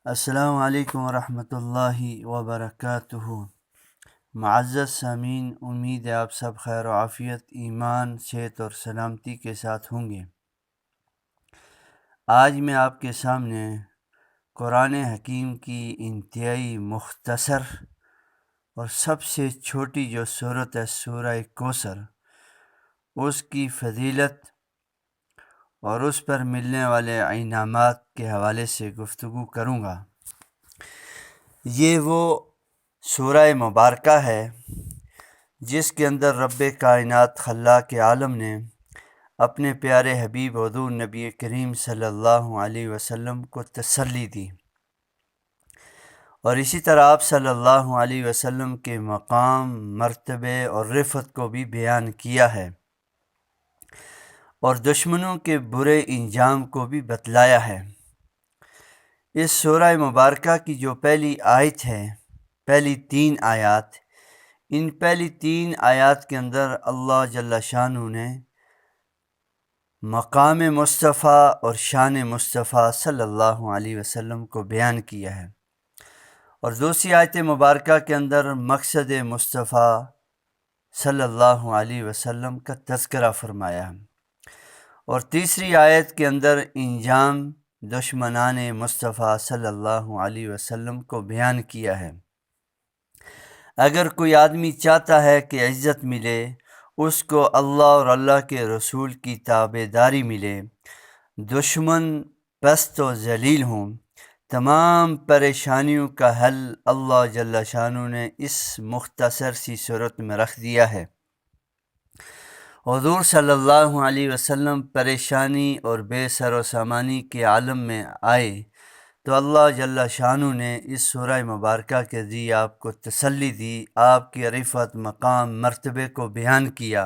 السلام علیکم ورحمۃ اللہ وبرکاتہ۔ معزز سامعین، امید ہے آپ سب خیر و عافیت، ایمان، صحت اور سلامتی کے ساتھ ہوں گے۔ آج میں آپ کے سامنے قرآن حکیم کی انتہائی مختصر اور سب سے چھوٹی جو سورت ہے سورہ کوثر، اس کی فضیلت اور اس پر ملنے والے انعامات کے حوالے سے گفتگو کروں گا۔ یہ وہ سورہ مبارکہ ہے جس کے اندر رب کائنات خلاق عالم نے اپنے پیارے حبیب حضور نبی کریم صلی اللہ علیہ وسلم کو تسلی دی، اور اسی طرح آپ صلی اللہ علیہ وسلم کے مقام، مرتبے اور رفعت کو بھی بیان کیا ہے، اور دشمنوں کے برے انجام کو بھی بتلایا ہے۔ اس سورہ مبارکہ کی جو پہلی آیت ہے، پہلی 3 آیات، ان پہلی 3 آیات کے اندر اللہ جل شانہ نے مقام مصطفیٰ اور شان مصطفیٰ صلی اللہ علیہ وسلم کو بیان کیا ہے، اور دوسری آیت مبارکہ کے اندر مقصد مصطفیٰ صلی اللہ علیہ وسلم کا تذکرہ فرمایا ہے، اور تیسری آیت کے اندر انجام دشمنان مصطفیٰ صلی اللہ علیہ وسلم کو بیان کیا ہے۔ اگر کوئی آدمی چاہتا ہے کہ عزت ملے، اس کو اللہ اور اللہ کے رسول کی تابعداری ملے، دشمن پست و ذلیل ہوں، تمام پریشانیوں کا حل اللہ جل شانہ نے اس مختصر سی صورت میں رکھ دیا ہے۔ حضور صلی اللہ علیہ وسلم پریشانی اور بے سر و سامانی کے عالم میں آئے تو اللہ جل شانہ نے اس سورہ مبارکہ کے ذریعے آپ کو تسلی دی، آپ کی رفعت، مقام، مرتبے کو بیان کیا،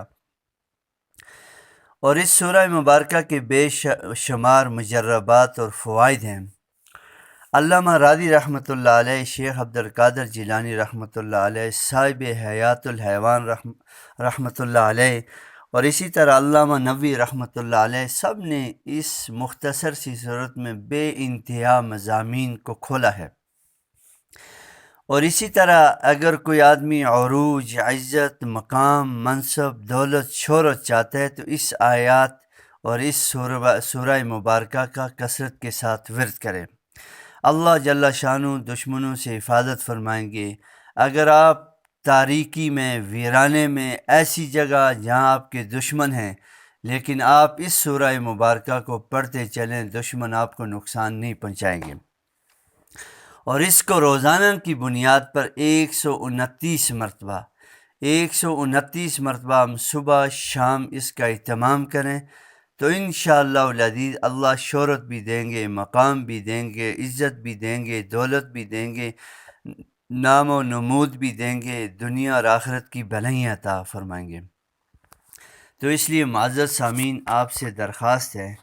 اور اس سورہ مبارکہ کے بے شمار مجربات اور فوائد ہیں۔ علامہ راضی رحمۃ اللہ علیہ، شیخ عبد القادر جیلانی رحمۃ اللہ علیہ، صاحب حیات الحیوان رحمۃ اللہ علیہ، اور اسی طرح علامہ نووی رحمۃ اللہ علیہ، سب نے اس مختصر سی صورت میں بے انتہا مضامین کو کھولا ہے۔ اور اسی طرح اگر کوئی آدمی عروج، عزت، مقام، منصب، دولت، شہرت چاہتا ہے تو اس آیات اور اس سورہ مبارکہ کا کثرت کے ساتھ ورد کرے، اللہ جل شانہ دشمنوں سے حفاظت فرمائیں گے۔ اگر آپ تاریکی میں، ویرانے میں، ایسی جگہ جہاں آپ کے دشمن ہیں، لیکن آپ اس سورہ مبارکہ کو پڑھتے چلیں، دشمن آپ کو نقصان نہیں پہنچائیں گے، اور اس کو روزانہ کی بنیاد پر 129 مرتبہ 129 مرتبہ ہم صبح شام اس کا اہتمام کریں تو انشاءاللہ العزیز اللہ شہرت بھی دیں گے، مقام بھی دیں گے، عزت بھی دیں گے، دولت بھی دیں گے، نام و نمود بھی دیں گے، دنیا اور آخرت کی بھلائیاں عطا فرمائیں گے۔ تو اس لیے معزز سامعین، آپ سے درخواست ہے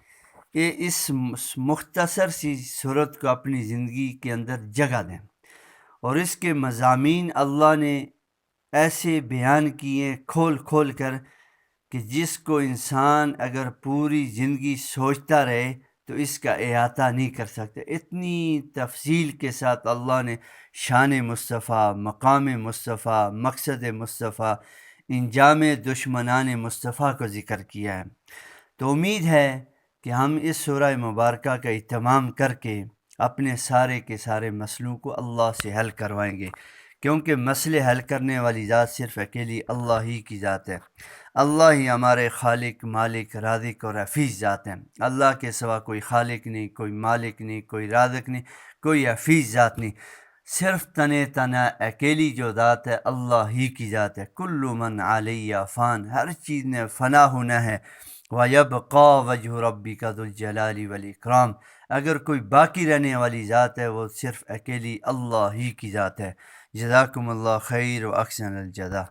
کہ اس مختصر سی صورت کو اپنی زندگی کے اندر جگہ دیں، اور اس کے مضامین اللہ نے ایسے بیان کیے کھول کھول کر کہ جس کو انسان اگر پوری زندگی سوچتا رہے تو اس کا احاطہ نہیں کر سکتے۔ اتنی تفصیل کے ساتھ اللہ نے شان مصطفیٰ، مقام مصطفیٰ، مقصد مصطفیٰ، انجام دشمنان مصطفیٰ کو ذکر کیا ہے۔ تو امید ہے کہ ہم اس سورہ مبارکہ کا اہتمام کر کے اپنے سارے کے سارے مسئلوں کو اللہ سے حل کروائیں گے، کیونکہ مسئلے حل کرنے والی ذات صرف اکیلی اللہ ہی کی ذات ہے۔ اللہ ہی ہمارے خالق، مالک، رازق اور حفیظ ذات ہیں۔ اللہ کے سوا کوئی خالق نہیں، کوئی مالک نہیں، کوئی رازق نہیں، کوئی حفیظ ذات نہیں، صرف تنہا اکیلی جو ذات ہے اللہ ہی کی ذات ہے۔ کل من علیہ فان، ہر چیز نے فنا ہونا ہے۔ وَيَبْقَى وَجْهُ رَبِّكَ ذُو الجلال والإکرام، اگر کوئی باقی رہنے والی ذات ہے وہ صرف اکیلی اللہ ہی کی ذات ہے۔ جزاکم اللہ خیر و احسن الجزا۔